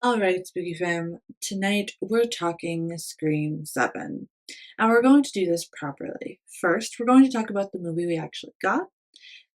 Alright, Spooky Fam. Tonight we're talking Scream 7. And we're going to do this properly. First, we're going to talk about the movie we actually got.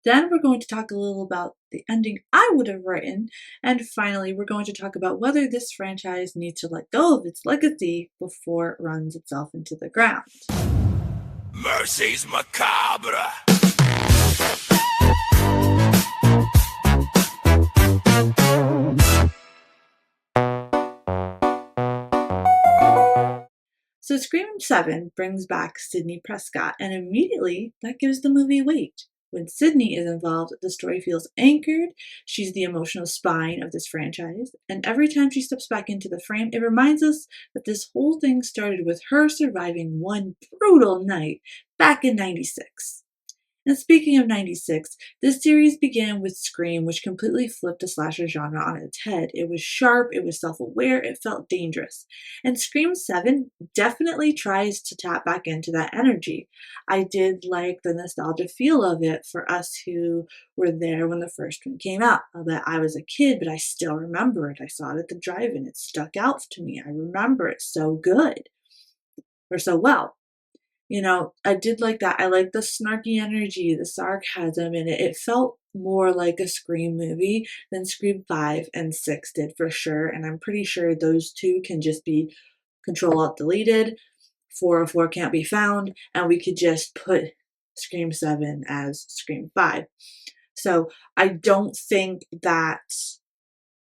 Then we're going to talk a little about the ending I would have written. And finally, we're going to talk about whether this franchise needs to let go of its legacy before it runs itself into the ground. Mercy's macabre. So Scream 7 brings back Sidney Prescott, and immediately that gives the movie weight. When Sidney is involved, the story feels anchored. She's the emotional spine of this franchise, and every time she steps back into the frame, it reminds us that this whole thing started with her surviving one brutal night back in '96. And speaking of '96, this series began with Scream, which completely flipped the slasher genre on its head. It was sharp, it was self aware, it felt dangerous. And Scream 7 definitely tries to tap back into that energy. I did like the nostalgia feel of it for us who were there when the first one came out. That I was a kid, but I still remember it. I saw it at the drive in, it stuck out to me. I remember it so good, or so well. I did like that. I like the snarky energy, the sarcasm in it. It felt more like a Scream movie than Scream 5 and 6 did for sure. And I'm pretty sure those two can just be Control Alt deleted, 404 can't be found, and we could just put Scream 7 as Scream 5. So I don't think that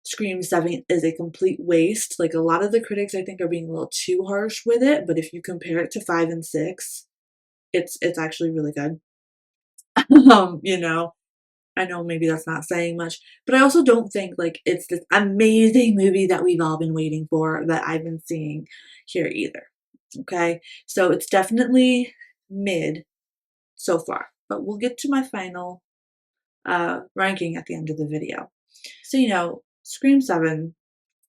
Scream 7 is a complete waste. Like a lot of the critics I think are being a little too harsh with it, but if you compare it to 5 and 6, it's actually really good. um, you know, I know maybe that's not saying much, but I also don't think like it's this amazing movie that we've all been waiting for that I've been seeing here either. Okay? So it's definitely mid so far, but we'll get to my final ranking at the end of the video. So, Scream 7,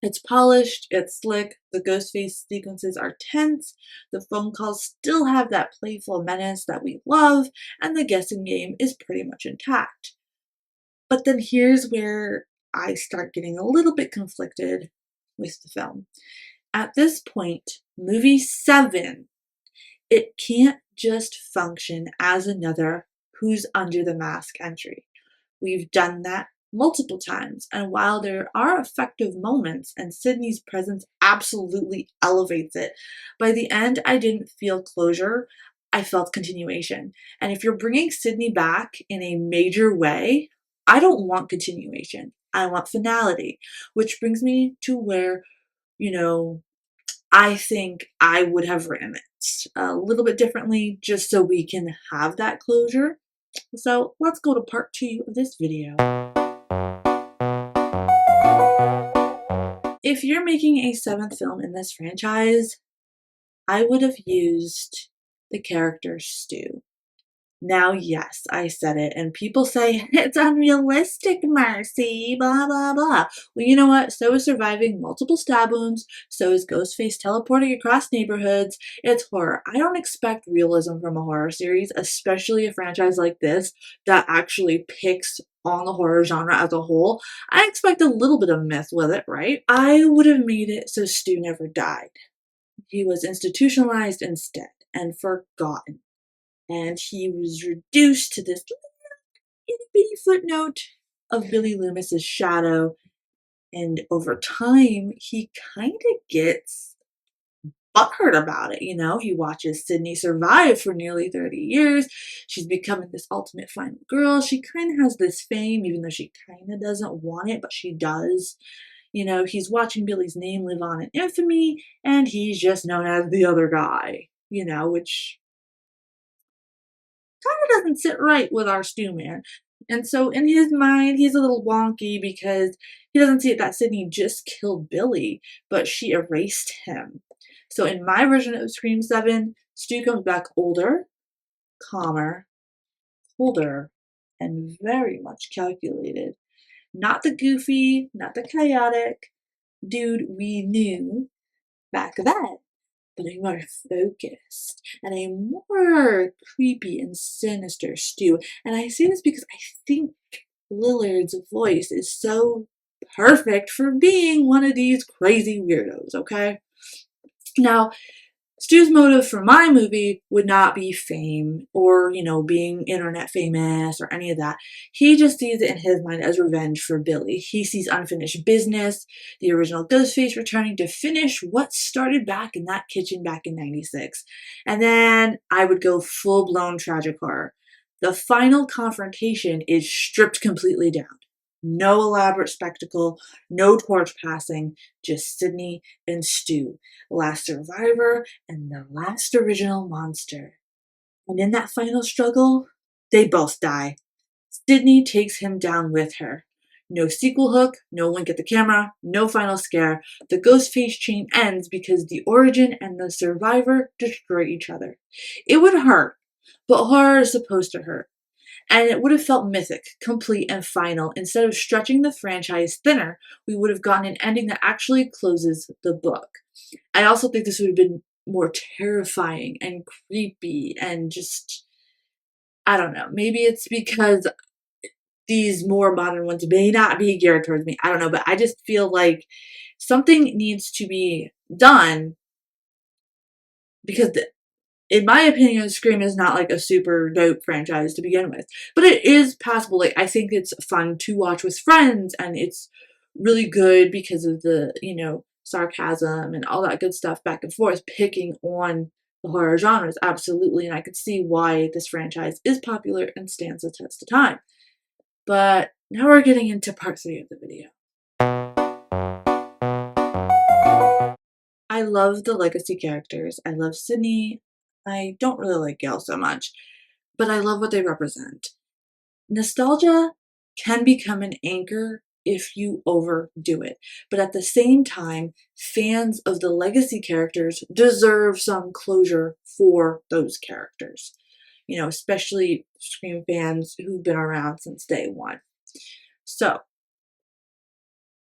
it's polished, it's slick, the ghost face sequences are tense, the phone calls still have that playful menace that we love, and the guessing game is pretty much intact. But then here's where I start getting a little bit conflicted with the film. At this point, movie 7, it can't just function as another Who's Under the Mask entry. We've done that multiple times, and while there are effective moments and Sydney's presence absolutely elevates it, by the end I didn't feel closure, I felt continuation. And if you're bringing Sydney back in a major way, I don't want continuation. I want finality, which brings me to where, you know, I think I would have written it a little bit differently just so we can have that closure. So let's go to part 2 of this video. If you're making a 7th film in this franchise, I would have used the character Stu. Now, yes, I said it, and people say it's unrealistic, Marcy, blah, blah, blah. Well, you know what? So is surviving multiple stab wounds, so is Ghostface teleporting across neighborhoods. It's horror. I don't expect realism from a horror series, especially a franchise like this that actually picks on the horror genre as a whole. I expect a little bit of myth with it, right? I would have made it so Stu never died. He was institutionalized instead and forgotten, and he was reduced to this itty bitty footnote of Billy Loomis's shadow. And over time, he kind of gets butthurt about it. He watches Sydney survive for nearly 30 years. She's becoming this ultimate final girl. She kind of has this fame, even though she kind of doesn't want it, but she does. He's watching Billy's name live on in infamy, and he's just known as the other guy, which kind of doesn't sit right with our Stu man. And so in his mind, he's a little wonky because he doesn't see it that Sydney just killed Billy, but she erased him. So in my version of Scream 7, Stu comes back older, calmer, colder, and very much calculated. Not the goofy, not the chaotic dude we knew back then, but a more focused and a more creepy and sinister Stu. And I say this because I think Lillard's voice is so perfect for being one of these crazy weirdos, okay? Now, Stu's motive for my movie would not be fame or, being internet famous or any of that. He just sees it in his mind as revenge for Billy. He sees unfinished business, the original Ghostface returning to finish what started back in that kitchen back in 96. And then I would go full blown tragic horror. The final confrontation is stripped completely down. No elaborate spectacle, no torch passing, just Sidney and Stu, last survivor and the last original monster. And in that final struggle, they both die. Sidney takes him down with her. No sequel hook, no wink at the camera, no final scare. The Ghostface chain ends because the origin and the survivor destroy each other. It would hurt, but horror is supposed to hurt. And it would have felt mythic, complete, and final. Instead of stretching the franchise thinner, we would have gotten an ending that actually closes the book. I also think this would have been more terrifying and creepy and just, I don't know. Maybe it's because these more modern ones may not be geared towards me. I don't know, but I just feel like something needs to be done because in my opinion, Scream is not like a super dope franchise to begin with, but it is passable. Like, I think it's fun to watch with friends, and it's really good because of the, sarcasm and all that good stuff back and forth, picking on the horror genres. Absolutely. And I could see why this franchise is popular and stands the test of time. But now we're getting into part 3 of the video. I love the legacy characters. I love Sydney. I don't really like Gail so much, but I love what they represent. Nostalgia can become an anchor if you overdo it, but at the same time, fans of the legacy characters deserve some closure for those characters. Especially Scream fans who've been around since day one. So,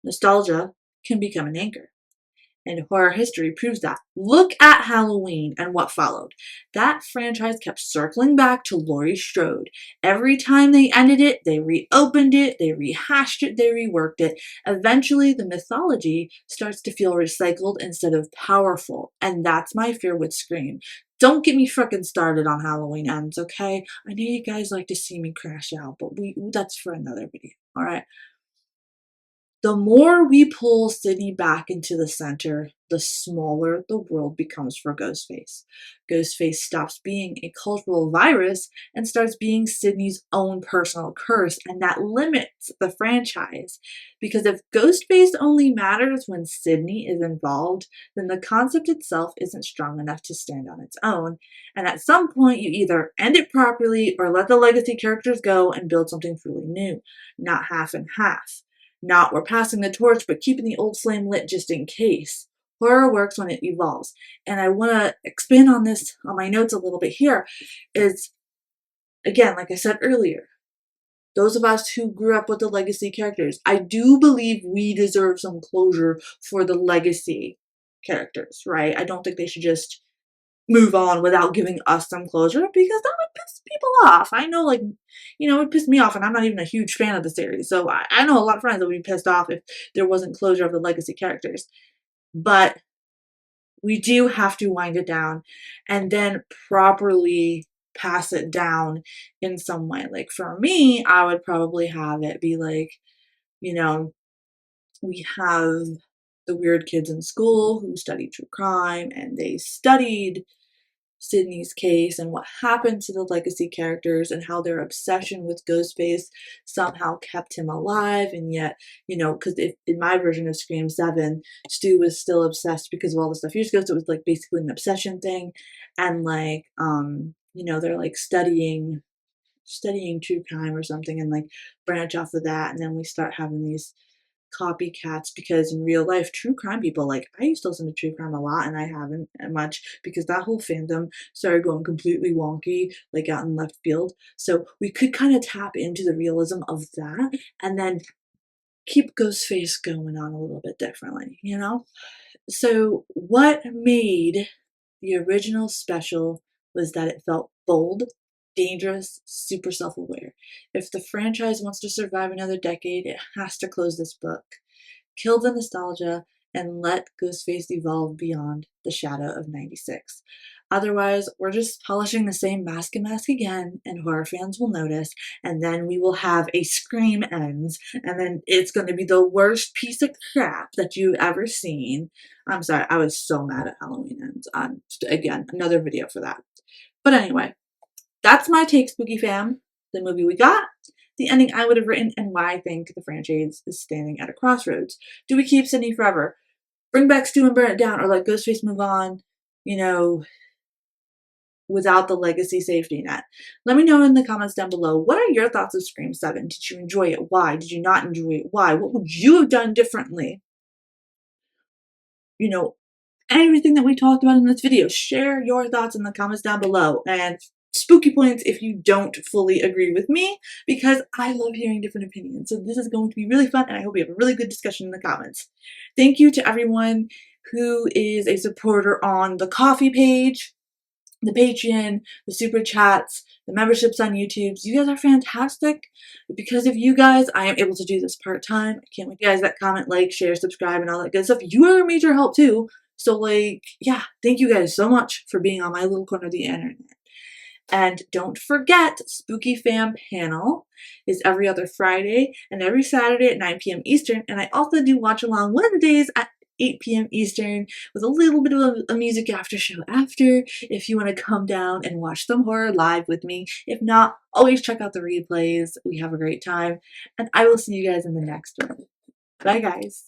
nostalgia can become an anchor. And horror history proves that. Look at Halloween and what followed. That franchise kept circling back to Laurie Strode. Every time they ended it, they reopened it, they rehashed it, they reworked it. Eventually, the mythology starts to feel recycled instead of powerful. And that's my fear with Scream. Don't get me frickin' started on Halloween Ends, okay? I know you guys like to see me crash out, but that's for another video, alright? The more we pull Sidney back into the center, the smaller the world becomes for Ghostface. Ghostface stops being a cultural virus and starts being Sidney's own personal curse, and that limits the franchise. Because if Ghostface only matters when Sidney is involved, then the concept itself isn't strong enough to stand on its own. And at some point, you either end it properly or let the legacy characters go and build something truly new, not half and half. Not we're passing the torch, but keeping the old flame lit just in case. Horror works when it evolves. And I want to expand on this on my notes a little bit here. Is, again, like I said earlier, those of us who grew up with the legacy characters, I do believe we deserve some closure for the legacy characters, right? I don't think they should just move on without giving us some closure because that would piss people off. I know, it pissed me off, and I'm not even a huge fan of the series. So I know a lot of friends that would be pissed off if there wasn't closure of the legacy characters. But we do have to wind it down and then properly pass it down in some way. Like for me, I would probably have it be like, we have the weird kids in school who study true crime, and they studied Sydney's case and what happened to the legacy characters and how their obsession with Ghostface somehow kept him alive. And yet, because in my version of Scream 7, Stu was still obsessed because of all the stuff years ago. So it was like basically an obsession thing. And they're like studying true crime or something and like branch off of that. And then we start having these copycats because in real life, true crime people, like I used to listen to true crime a lot and I haven't much because that whole fandom started going completely wonky, like out in left field. So we could kind of tap into the realism of that and then keep Ghostface going on a little bit differently, So what made the original special was that it felt bold, dangerous, super self-aware. If the franchise wants to survive another decade, it has to close this book. kill the nostalgia, and let Ghostface evolve beyond the shadow of 96. Otherwise, we're just polishing the same mask and mask again, and horror fans will notice, and then we will have a Scream Ends, and then it's going to be the worst piece of crap that you've ever seen. I'm sorry, I was so mad at Halloween Ends. Again, another video for that. But anyway, that's my take, Spooky Fam. The movie we got, the ending I would have written, and why I think the franchise is standing at a crossroads. Do we keep Sydney forever? Bring back Stu and burn it down, or let Ghostface move on, without the legacy safety net? Let me know in the comments down below. What are your thoughts of Scream 7? Did you enjoy it? Why? Did you not enjoy it? Why? What would you have done differently? Everything that we talked about in this video. Share your thoughts in the comments down below, and spooky points if you don't fully agree with me, because I love hearing different opinions. So this is going to be really fun, and I hope we have a really good discussion in the comments. Thank you to everyone who is a supporter on the Coffee page, the Patreon, the Super Chats, the memberships on YouTube. You guys are fantastic. Because of you guys, I am able to do this part-time. I can't wait you guys that comment, like, share, subscribe, and all that good stuff. You are a major help too. So, yeah, thank you guys so much for being on my little corner of the internet. And don't forget, Spooky Fam Panel is every other Friday and every Saturday at 9 p.m. Eastern. And I also do watch along Wednesdays at 8 p.m. Eastern with a little bit of a music after show after, if you want to come down and watch some horror live with me. If not, always check out the replays. We have a great time. And I will see you guys in the next one. Bye, guys.